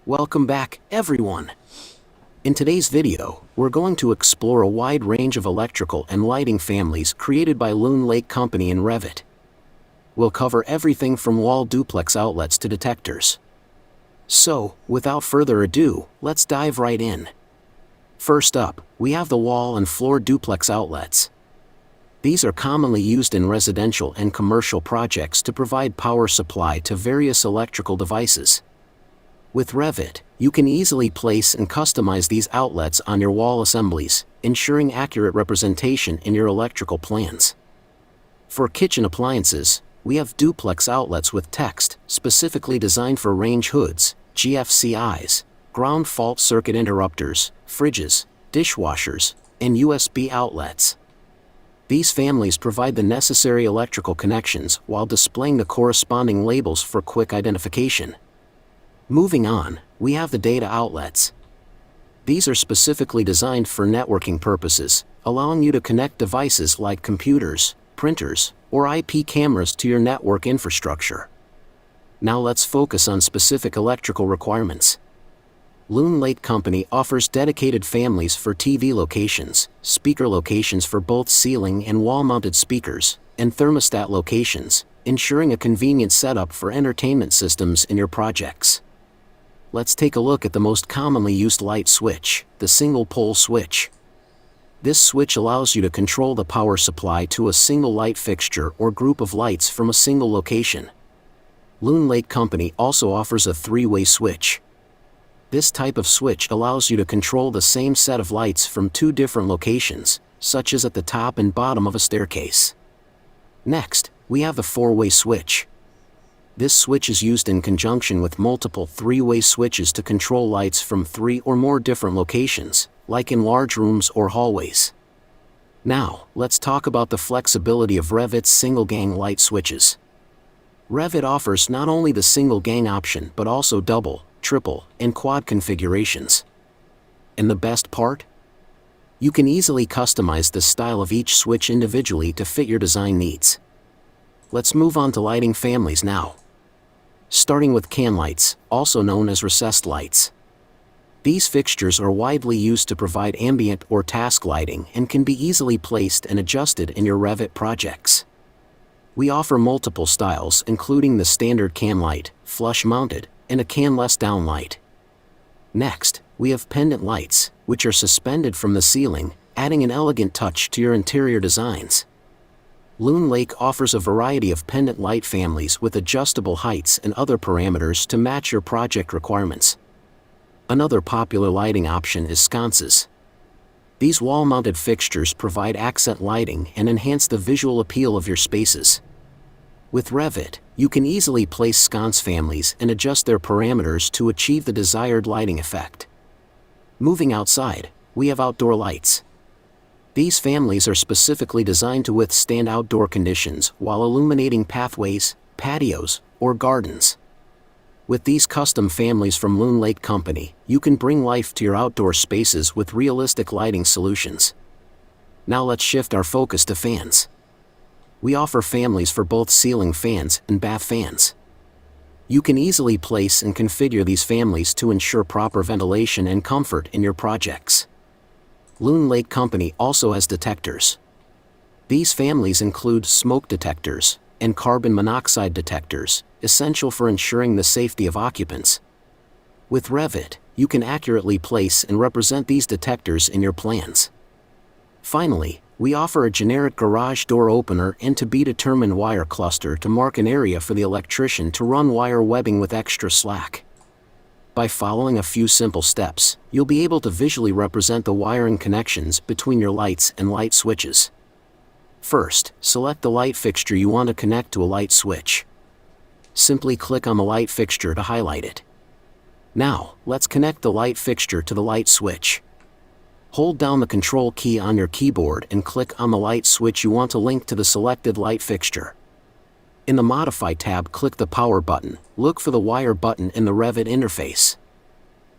Welcome back, everyone. In today's video, we're going to explore a wide range of electrical and lighting families created by Loon Lake Company in Revit. We'll cover everything from wall duplex outlets to detectors. So, without further ado, let's dive right in. First up, we have the wall and floor duplex outlets. These are commonly used in residential and commercial projects to provide power supply to various electrical devices. With Revit, you can easily place and customize these outlets on your wall assemblies, ensuring accurate representation in your electrical plans. For kitchen appliances, we have duplex outlets with text, specifically designed for range hoods, GFCIs, ground fault circuit interrupters, fridges, dishwashers, and USB outlets. These families provide the necessary electrical connections while displaying the corresponding labels for quick identification. Moving on, we have the data outlets. These are specifically designed for networking purposes, allowing you to connect devices like computers, printers, or IP cameras to your network infrastructure. Now let's focus on specific electrical requirements. Loon Lake Company offers dedicated families for TV locations, speaker locations for both ceiling and wall-mounted speakers, and thermostat locations, ensuring a convenient setup for entertainment systems in your projects. Let's take a look at the most commonly used light switch, the single-pole switch. This switch allows you to control the power supply to a single light fixture or group of lights from a single location. Loon Lake Company also offers a three-way switch. This type of switch allows you to control the same set of lights from two different locations, such as at the top and bottom of a staircase. Next, we have the four-way switch. This switch is used in conjunction with multiple three-way switches to control lights from three or more different locations, like in large rooms or hallways. Now, let's talk about the flexibility of Revit's single-gang light switches. Revit offers not only the single-gang option but also double, triple, and quad configurations. And the best part? You can easily customize the style of each switch individually to fit your design needs. Let's move on to lighting families now. Starting with can lights, also known as recessed lights. These fixtures are widely used to provide ambient or task lighting and can be easily placed and adjusted in your Revit projects. We offer multiple styles including the standard can light, flush-mounted, and a canless downlight. Next, we have pendant lights, which are suspended from the ceiling, adding an elegant touch to your interior designs. Loon Lake offers a variety of pendant light families with adjustable heights and other parameters to match your project requirements. Another popular lighting option is sconces. These wall-mounted fixtures provide accent lighting and enhance the visual appeal of your spaces. With Revit, you can easily place sconce families and adjust their parameters to achieve the desired lighting effect. Moving outside, we have outdoor lights. These families are specifically designed to withstand outdoor conditions while illuminating pathways, patios, or gardens. With these custom families from Loon Lake Company, you can bring life to your outdoor spaces with realistic lighting solutions. Now let's shift our focus to fans. We offer families for both ceiling fans and bath fans. You can easily place and configure these families to ensure proper ventilation and comfort in your projects. Loon Lake Company also has detectors. These families include smoke detectors and carbon monoxide detectors, essential for ensuring the safety of occupants. With Revit, you can accurately place and represent these detectors in your plans. Finally, we offer a generic garage door opener and to-be-determined wire cluster to mark an area for the electrician to run wire webbing with extra slack. By following a few simple steps, you'll be able to visually represent the wiring connections between your lights and light switches. First, select the light fixture you want to connect to a light switch. Simply click on the light fixture to highlight it. Now, let's connect the light fixture to the light switch. Hold down the Control key on your keyboard and click on the light switch you want to link to the selected light fixture. In the Modify tab, click the Power button. Look for the Wire button in the Revit interface.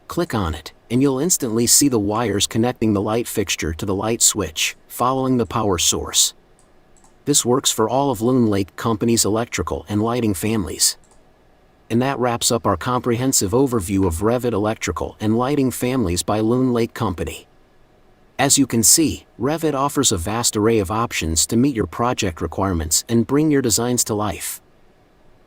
Click on it, and you'll instantly see the wires connecting the light fixture to the light switch, following the power source. This works for all of Loon Lake Company's electrical and lighting families. And that wraps up our comprehensive overview of Revit electrical and lighting families by Loon Lake Company. As you can see, Revit offers a vast array of options to meet your project requirements and bring your designs to life.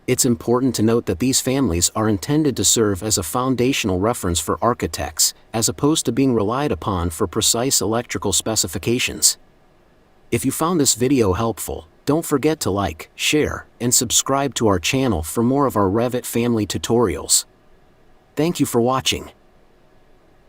It's important to note that these families are intended to serve as a foundational reference for architects, as opposed to being relied upon for precise electrical specifications. If you found this video helpful, don't forget to like, share, and subscribe to our channel for more of our Revit family tutorials. Thank you for watching.